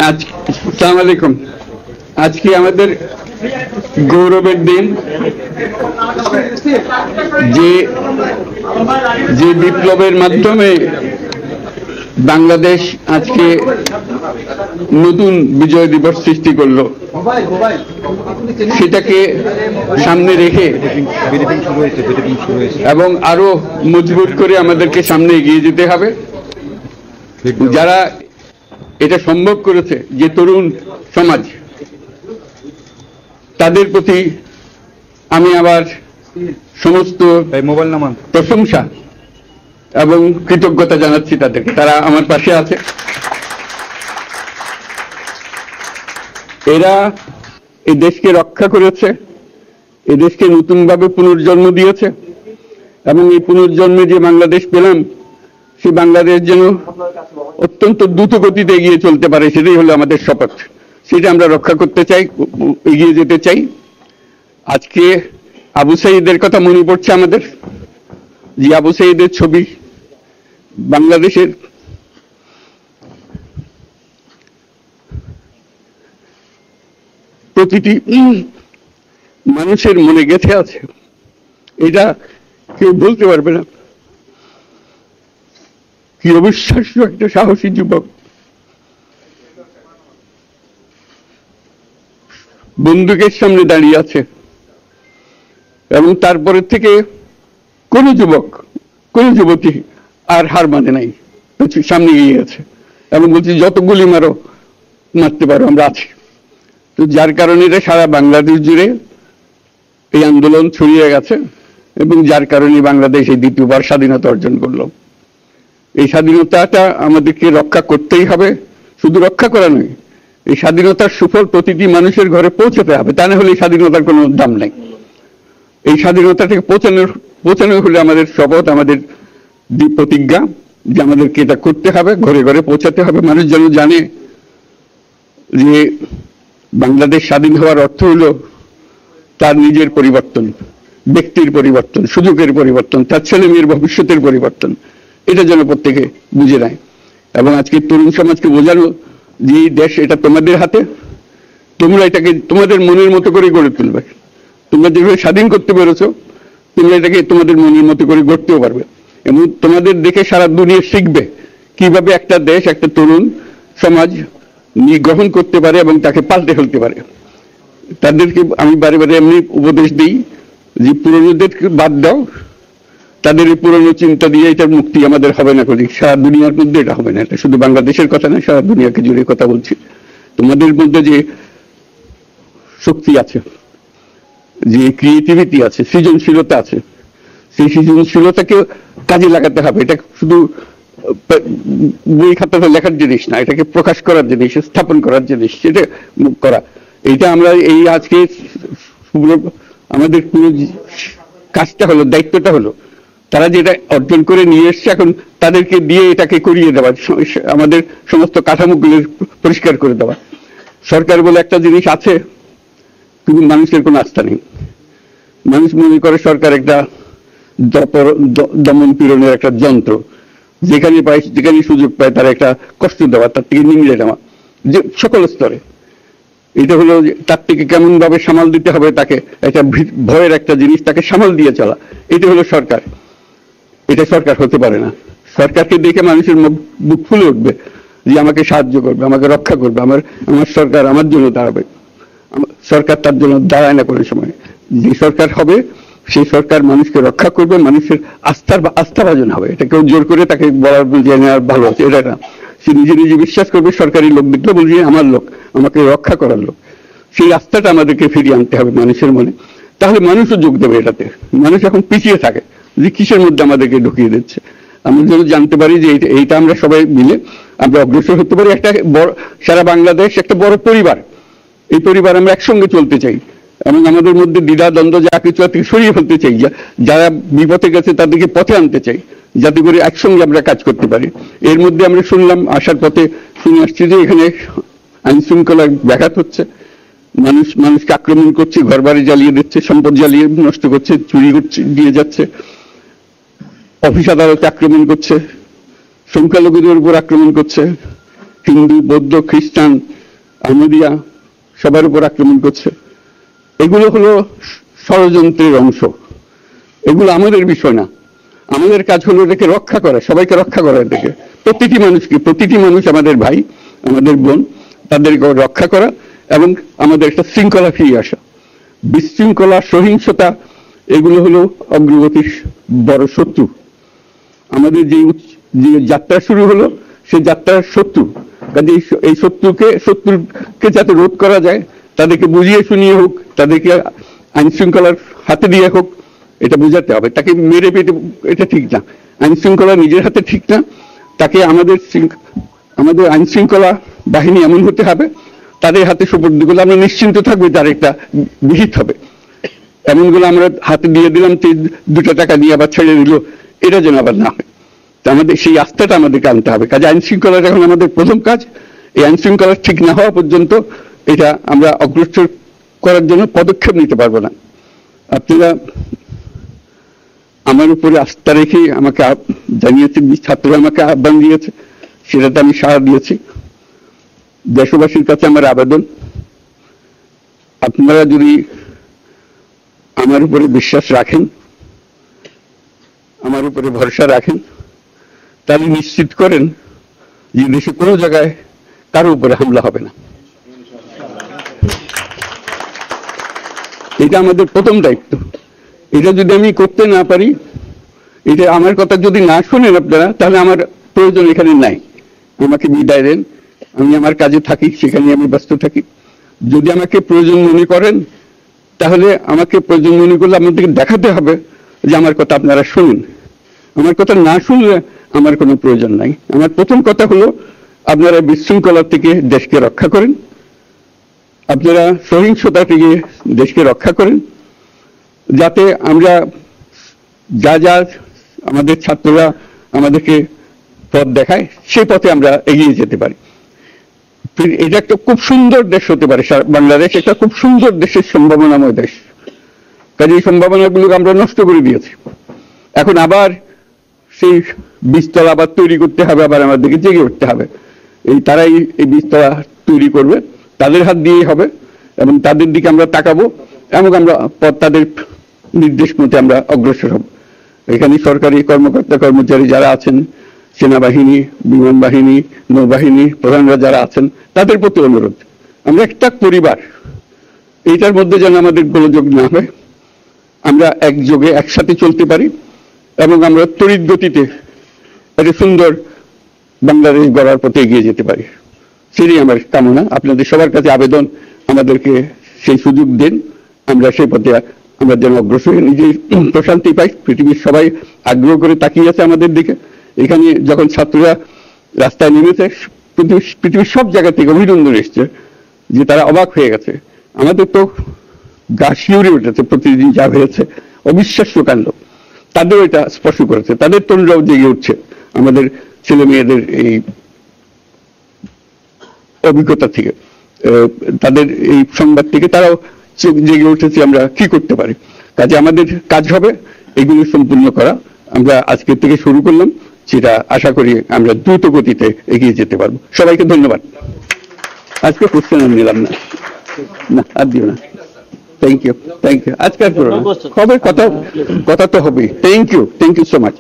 আসসালামু আলাইকুম। আজকে আমাদের গৌরবের দিন, যে বিপ্লবের মাধ্যমে বাংলাদেশ আজকে নতুন বিজয় দিবস সৃষ্টি করলো, সেটাকে সামনে রেখে এবং আরো মজবুত করে আমাদেরকে সামনে এগিয়ে যেতে হবে। যারা এটা সম্ভব করেছে, যে তরুণ সমাজ, তাদের প্রতি আমি আবার সমস্ত প্রশংসা এবং কৃতজ্ঞতা জানাচ্ছি তাদেরকে। তারা আমার পাশে আছে। এরা এই দেশকে রক্ষা করেছে, এই দেশকে নতুনভাবে পুনর্জন্ম দিয়েছে, এবং এই পুনর্জন্মে যে বাংলাদেশ পেলাম, সেই বাংলাদেশ যেন অত্যন্ত দ্রুত গতিতে এগিয়ে চলতে পারে, সেটাই হলো আমাদের শপথ। সেটা আমরা রক্ষা করতে চাই, এগিয়ে যেতে চাই। আজকে আবু সাঈদের কথা মনে পড়ছে আমাদের, যে আবু সাঈদের ছবি বাংলাদেশের প্রতিটি মানুষের মনে গেঁথে আছে। এটা কেউ বলতে পারবে না। কি অবিশ্বাস্য একটা সাহসী যুবক, বন্দুকের সামনে দাঁড়িয়ে আছে, এবং তারপরে থেকে কোন যুবক, কোন যুবতী আর হার মানে নাই, সামনে এগিয়ে গেছে এবং বলছি যত গুলি মারো, মারতে পারো, আমরা আছি। তো যার কারণে এটা সারা বাংলাদেশ জুড়ে এই আন্দোলন ছড়িয়ে গেছে, এবং যার কারণে বাংলাদেশ এই দ্বিতীয়বার স্বাধীনতা অর্জন করলো। এই স্বাধীনতাটা আমাদেরকে রক্ষা করতেই হবে। শুধু রক্ষা করা নয়, এই স্বাধীনতার সুফল প্রতিটি মানুষের ঘরে পৌঁছাতে হবে। তা না হলে এই স্বাধীনতার কোনো দাম নেই। এই স্বাধীনতাটাকে পৌঁছানো হলে আমাদের শপথ, আমাদের প্রতিজ্ঞা, যে আমাদেরকে এটা করতে হবে, ঘরে ঘরে পৌঁছাতে হবে। মানুষ যেন জানে যে বাংলাদেশ স্বাধীন হওয়ার অর্থ হলো তার নিজের পরিবর্তন, ব্যক্তির পরিবর্তন, সুযোগের পরিবর্তন, তার ছেলে মেয়ের ভবিষ্যতের পরিবর্তন। এটা যেন প্রত্যেকে বুঝে নেয়। এবং আজকে তরুণ সমাজকে বোঝানো যে এই দেশ এটা তোমাদের হাতে, তোমরা এটাকে তোমাদের মনের মতো করে গড়ে তুলবে। তোমরা যেভাবে স্বাধীন করতে পেরেছো, তোমরা এটাকে তোমাদের মনের মতো করে গড়তেও পারবে। এবং তোমাদের দেখে সারা দুনিয়া শিখবে কিভাবে একটা দেশ, একটা তরুণ সমাজ গ্রহণ করতে পারে এবং তাকে পাল্টে ফেলতে পারে। তাদেরকে আমি বারে বারে এমনি উপদেশ দিই যে পুরনোদেরকে বাদ দাও, তাদের এই পুরনো চিন্তা দিয়ে এটার মুক্তি আমাদের হবে না। করি সারা দুনিয়ার মধ্যে এটা হবে না। এটা শুধু বাংলাদেশের কথা না, সারা দুনিয়াকে জুড়ে কথা বলছি। তোমাদের মধ্যে যে শক্তি আছে, যে ক্রিয়েটিভিটি আছে, সৃজনশীলতা আছে, সেই সৃজনশীলতাকে কাজে লাগাতে হবে। এটা শুধু বই খাতাতে লেখার জিনিস না, এটাকে প্রকাশ করার জিনিস, স্থাপন করার জিনিস, সেটা করা। এইটা আমরা এই আজকে আমাদের পুরো কাজটা হলো, দায়িত্বটা হলো, তারা যেটা অর্জন করে নিয়ে এসছে, এখন তাদেরকে দিয়ে এটাকে করিয়ে দেওয়া, আমাদের সমস্ত কাঠামোগুলো পরিষ্কার করে দেওয়া। সরকার বলে একটা জিনিস আছে, কিন্তু মানুষের কোনো আস্থা নেই। মানুষ মনে করে সরকার একটা দমন পীড়নের একটা যন্ত্র, যেখানে পায়, যেখানে সুযোগ পায় তার একটা কষ্ট দেওয়া, তার থেকে নিংড়ে নেওয়া, যে সকল স্তরে। এটা হলো তার থেকে কেমন ভাবে সামাল দিতে হবে, তাকে একটা ভয়ের একটা জিনিস, তাকে সামাল দিয়ে চলা। এটা হলো সরকার। এটা সরকার হতে পারে না। সরকারকে দেখে মানুষের বুক ফুলে উঠবে যে আমাকে সাহায্য করবে, আমাকে রক্ষা করবে, আমার সরকার আমার জন্য দাঁড়াবে। সরকার তার জন্য দাঁড়ায় না কোনো সময়। যে সরকার হবে, সেই সরকার মানুষকে রক্ষা করবে, মানুষের আস্থাভাজন হবে। এটা কেউ জোর করে তাকে বলার যে নেওয়ার ভালো আছে, এটা না। সে নিজে নিজে বিশ্বাস করবে, সরকারি লোক দেখলে বলছে আমার লোক, আমাকে রক্ষা করার লোক। সেই আস্থাটা আমাদেরকে ফিরিয়ে আনতে হবে মানুষের মনে। তাহলে মানুষও যোগ দেবে এটাতে। মানুষ এখন পিছিয়ে থাকে যে কিসের মধ্যে আমাদেরকে ঢুকিয়ে দিচ্ছে। আমরা যেন জানতে পারি যে এইটা আমরা সবাই মিলে আমরা অগ্রসর হতে পারি। একটা বড়, সারা বাংলাদেশ একটা বড় পরিবার। এই পরিবার আমরা একসঙ্গে চলতে চাই, এবং আমাদের মধ্যে দ্বিধা দ্বন্দ্ব যা কিছু থেকে সরিয়ে ফেলতে চাই। যারা বিপথে গেছে তাদেরকে পথে আনতে চাই, যাতে করে একসঙ্গে আমরা কাজ করতে পারি। এর মধ্যে আমরা শুনলাম, আসার পথে শুনে আসছি যে এখানে আইন শৃঙ্খলা ব্যাঘাত হচ্ছে, মানুষকে আক্রমণ করছে, ঘর বাড়ি জ্বালিয়ে দিচ্ছে, সম্পদ জ্বালিয়ে নষ্ট করছে, চুরি করছে, দিয়ে যাচ্ছে, অফিস আদালতে আক্রমণ করছে, সংখ্যালঘুদের উপর আক্রমণ করছে। হিন্দু, বৌদ্ধ, খ্রিস্টান, আহমদিয়া সবার উপর আক্রমণ করছে। এগুলো হলো ষড়যন্ত্রের অংশ, এগুলো আমাদের বিষয় না। আমাদের কাজ হলো এটাকে রক্ষা করা, সবাইকে রক্ষা করা, এটাকে প্রতিটি মানুষকে, প্রতিটি মানুষ আমাদের ভাই, আমাদের বোন, তাদেরকে রক্ষা করা এবং আমাদের একটা শৃঙ্খলা ফিরিয়ে আসা। বিশৃঙ্খলা, সহিংসতা এগুলো হলো অগ্রগতির বড় শত্রু। আমাদের যে যাত্রা শুরু হলো সেই যাত্রার শত্রু, কাজে এই শত্রুকে যাতে রোধ করা যায়, তাদেরকে বুঝিয়ে শুনিয়ে হোক, তাদেরকে আইন শৃঙ্খলার হাতে দিয়ে হোক, এটা বোঝাতে হবে। তাকে মেরে পেটে এটা ঠিক না, আইন শৃঙ্খলা নিজের হাতে ঠিক না। তাকে আমাদের আইন শৃঙ্খলা বাহিনী এমন হতে হবে, তাদের হাতে সুপর্দ করলে আমরা নিশ্চিন্ত থাকবো তার একটা বিহিত হবে। এমনগুলো আমরা হাতে দিয়ে দিলাম, 2 টাকা দিয়ে আবার ছেড়ে দিল, এটা যেন আবার না হয়। আমাদের সেই আস্থাটা আমাদেরকে আনতে হবে। কাজে আইন শৃঙ্খলার এখন আমাদের প্রথম কাজ। এই আইন শৃঙ্খলা ঠিক না হওয়া পর্যন্ত এটা আমরা অগ্রসর করার জন্য পদক্ষেপ নিতে পারবো না। আপনারা আমার উপরে আস্থা রেখে আমাকে জানিয়েছেন, ছাত্ররা আমাকে আহ্বান দিয়েছে, সেটাতে আমি সাড়া দিয়েছি। দেশবাসীর কাছে আমার আবেদন, আপনারা যদি আমার উপরে বিশ্বাস রাখেন, আমার উপরে ভরসা রাখেন, তাহলে নিশ্চিত করেন যে দেশে কোনো জায়গায় কারো উপরে হামলা হবে না। এটা আমাদের প্রথম দায়িত্ব। এটা যদি আমি করতে না পারি, এটা আমার কথা যদি না শোনেন আপনারা, তাহলে আমার প্রয়োজন এখানে নাই। আমাকে বিদায় দেন, আমি আমার কাজে থাকি, সেখানে আমি ব্যস্ত থাকি। যদি আমাকে প্রয়োজন মনে করেন, তাহলে আমাকে প্রয়োজন মনে করলে আপনাদেরকে দেখাতে হবে যে আমার কথা আপনারা শুনুন। আমার কথা না শুনলে আমার কোনো প্রয়োজন নাই। আমার প্রথম কথা হলো, আপনারা বিশৃঙ্খলা থেকে দেশকে রক্ষা করেন, আপনারা সহিংসতা থেকে দেশকে রক্ষা করেন, যাতে আমরা যা আমাদের ছাত্ররা আমাদেরকে পথ দেখায়, সেই পথে আমরা এগিয়ে যেতে পারি। এটা একটা খুব সুন্দর দেশ হতে পারে, বাংলাদেশ একটা খুব সুন্দর দেশের সম্ভাবনাময় দেশ। কাজে এই সম্ভাবনাগুলোকে আমরা নষ্ট করে দিয়েছি। এখন আবার সেই বীজতলা আবার তৈরি করতে হবে, আবার আমাদেরকে জেগে উঠতে হবে। তারাই এই বীজতলা তৈরি করবে, তাদের হাত দিয়েই হবে, এবং তাদের দিকে আমরা তাকাবো এবং আমরা তাদের নির্দেশ মতে আমরা অগ্রসর হব। এখানে সরকারি কর্মকর্তা কর্মচারী যারা আছেন, সেনাবাহিনী, বিমান বাহিনী, নৌবাহিনী প্রধানরা যারা আছেন, তাদের প্রতি অনুরোধ, আমরা একটা পরিবার, এইটার মধ্যে যেন আমাদের গোলযোগ না হয়, আমরা একযোগে একসাথে চলতে পারি এবং আমরা তড়িৎ গতিতে একটা সুন্দর বাংলাদেশ গড়ার পথে এগিয়ে যেতে পারি। সেটাই আমার কামনা। আপনাদের সবার কাছে আবেদন, আমাদেরকে সেই সুযোগ দেন, আমরা সেই পথে আমরা যেন অগ্রসর নিজেই প্রশান্তি পাই। পৃথিবীর সবাই আগ্রহ করে তাকিয়ে আছে আমাদের দিকে। এখানে যখন ছাত্ররা রাস্তায় নেমেছে, পৃথিবীর সব জায়গা থেকে অভিনন্দন এসছে, যে তারা অবাক হয়ে গেছে। আমাদের তো গা শিউরে উঠেছে, প্রতিদিন যা হয়েছে অবিশ্বাস্য কাণ্ড। তাদেরও এটা স্পর্শ করেছে, তাদের তরুণরাও জেগে উঠছে আমাদের ছেলে মেয়েদের এই অভিজ্ঞতা থেকে, তাদের এই সংবাদ থেকে তারাও জেগে উঠেছে আমরা কি করতে পারি। কাজে আমাদের কাজ হবে এগুলো সম্পূর্ণ করা। আমরা আজকের থেকে শুরু করলাম, সেটা আশা করি আমরা দ্রুত গতিতে এগিয়ে যেতে পারবো। সবাইকে ধন্যবাদ। আজকে কোশ্চেন আমি নিলাম না, আর দিও না। Thank you. আজকে আর করো না, খবর কথা তো হবেই। Thank you so much.